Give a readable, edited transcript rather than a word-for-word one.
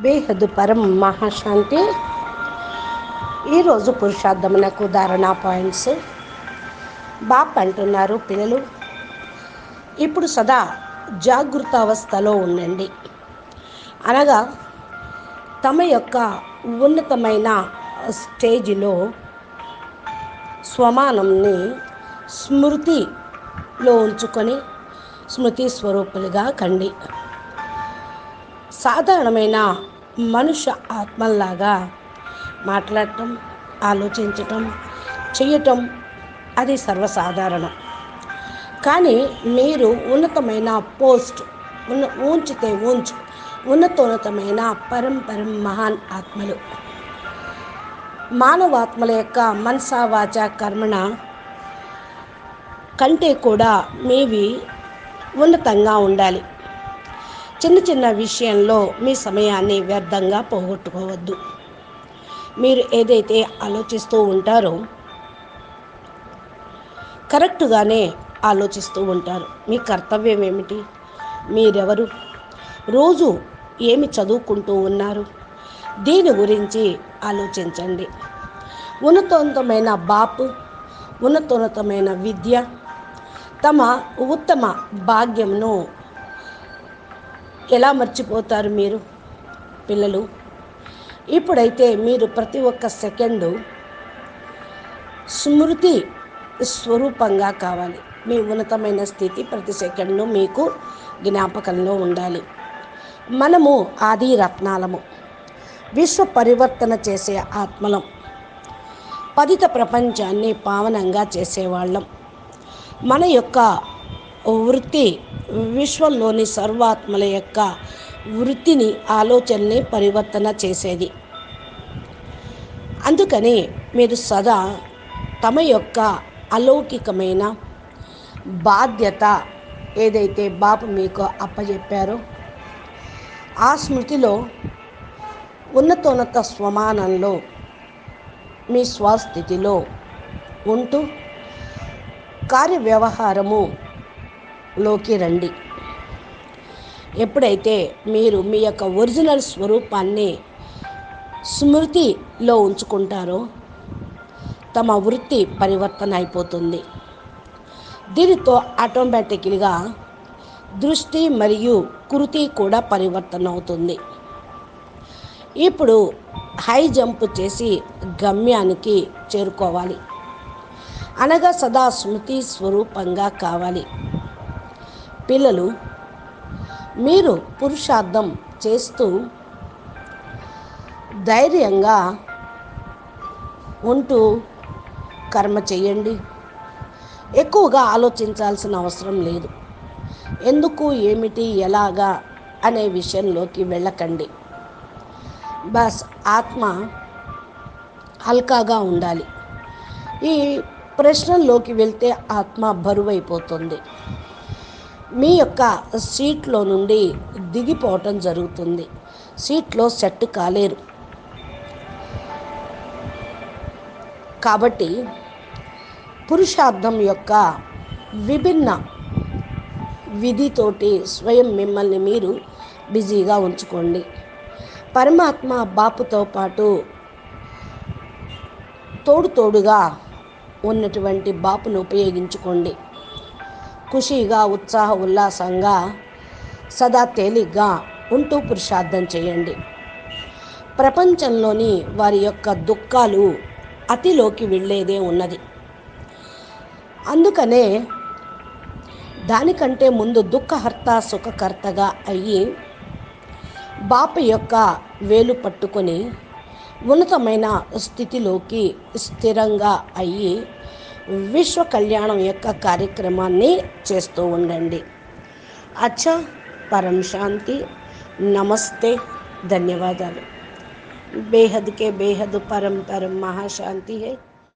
బేహద్దు పరం మహాశాంతి. ఈరోజు పురుషార్థమునకు ధారణా పాయింట్స్. బాప్ అంటున్నారు, పిల్లలు ఇప్పుడు సదా జాగృత అవస్థలో ఉండండి. అనగా తమ యొక్క ఉన్నతమైన స్టేజిలో స్వమానంని స్మృతిలో ఉంచుకొని స్మృతి స్వరూపులుగా కండి. సాధారణమైన మనుష్య ఆత్మల్లాగా మాట్లాడటం, ఆలోచించటం, చేయటం అది సర్వసాధారణం. కానీ మీరు ఉన్నతమైన పోస్ట్ ఉన్నతోన్నతమైన పరం మహాన్ ఆత్మలు. మానవాత్మల యొక్క మనసా వాచ కర్మణ కంటే కూడా మీవి ఉన్నతంగా ఉండాలి. చిన్న చిన్న విషయంలో మీ సమయాన్ని వ్యర్థంగా పోగొట్టుకోవద్దు. మీరు ఏదైతే ఆలోచిస్తూ ఉంటారో కరెక్ట్గానే ఆలోచిస్తూ ఉంటారు. మీ కర్తవ్యం ఏమిటి? మీరెవరు? రోజు ఏమి చదువుకుంటూ ఉన్నారు? దీని గురించి ఆలోచించండి. ఉన్నతోన్నతమైన బాపు, ఉన్నతోన్నతమైన విద్య, తమ ఉత్తమ భాగ్యంను ఎలా మర్చిపోతారు మీరు పిల్లలు? ఇప్పుడైతే మీరు ప్రతి ఒక్క సెకండు స్మృతి స్వరూపంగా కావాలి. మీ ఉన్నతమైన స్థితి ప్రతి సెకండ్ను మీకు జ్ఞాపకంలో ఉండాలి. మనము ఆది రత్నాలము, విశ్వ పరివర్తన చేసే ఆత్మలం, పతిత ప్రపంచాన్ని పావనంగా చేసేవాళ్ళం. మన యొక్క వృత్తి విశ్వంలోని సర్వాత్మల యొక్క వృత్తిని, ఆలోచనని పరివర్తన చేసేది. అందుకని మీరు సదా తమ యొక్క అలౌకికమైన బాధ్యత ఏదైతే బాపు మీకు అప్పచెప్పారో ఆ స్మృతిలో ఉన్నతోన్నత స్వమానంలో మీ స్వస్థితిలో ఉంటూ కార్యవ్యవహారములోకి రండి. ఎప్పుడైతే మీరు మీ యొక్క ఒరిజినల్ స్వరూపాన్ని స్మృతిలో ఉంచుకుంటారో తమ వృత్తి పరివర్తన అయిపోతుంది. దీనితో ఆటోమేటిక్గా దృష్టి మరియు కృతి కూడా పరివర్తన అవుతుంది. ఇప్పుడు హై జంప్ చేసి గమ్యానికి చేరుకోవాలి. అనగా సదా స్మృతి స్వరూపంగా కావాలి. పిల్లలు, మీరు పురుషార్థం చేస్తూ ధైర్యంగా ఉంటూ కర్మ చేయండి. ఎక్కువగా ఆలోచించాల్సిన అవసరం లేదు. ఎందుకు, ఏమిటి, ఎలాగా అనే విషయంలోకి వెళ్ళకండి. బస్ ఆత్మ హల్కాగా ఉండాలి. ఈ ప్రశ్నల్లోకి వెళ్తే ఆత్మ బరువైపోతుంది. మీ యొక్క సీట్లో నుండి దిగిపోవటం జరుగుతుంది. సీట్లో సెట్ కాలేరు. కాబట్టి పురుషార్థం యొక్క విభిన్న విధితోటి స్వయం మిమ్మల్ని మీరు బిజీగా ఉంచుకోండి. పరమాత్మ బాపుతో పాటు తోడుగా ఉన్నటువంటి బాపును ఉపయోగించుకోండి. ఖుషీగా, ఉత్సాహ ఉల్లాసంగా, సదా తేలిగ్గా ఉంటూ పురుషార్థం చేయండి. ప్రపంచంలోని వారి యొక్క దుఃఖాలు అతిలోకి వెళ్ళేదే ఉన్నది. అందుకనే దానికంటే ముందు దుఃఖహర్త సుఖకర్తగా అయ్యి బాపు యొక్క వేలు పట్టుకొని ఉన్నతమైన స్థితిలోకి స్థిరంగా అయ్యి విశ్వ కళ్యాణం యొక్క కార్యక్రమాన్ని చేస్తూ ఉండండి. అచ్చా, పరం శాంతి, నమస్తే, ధన్యవాదాలు. బేహద్ కే బేహద్ పరం పరం మహాశాంతి హై.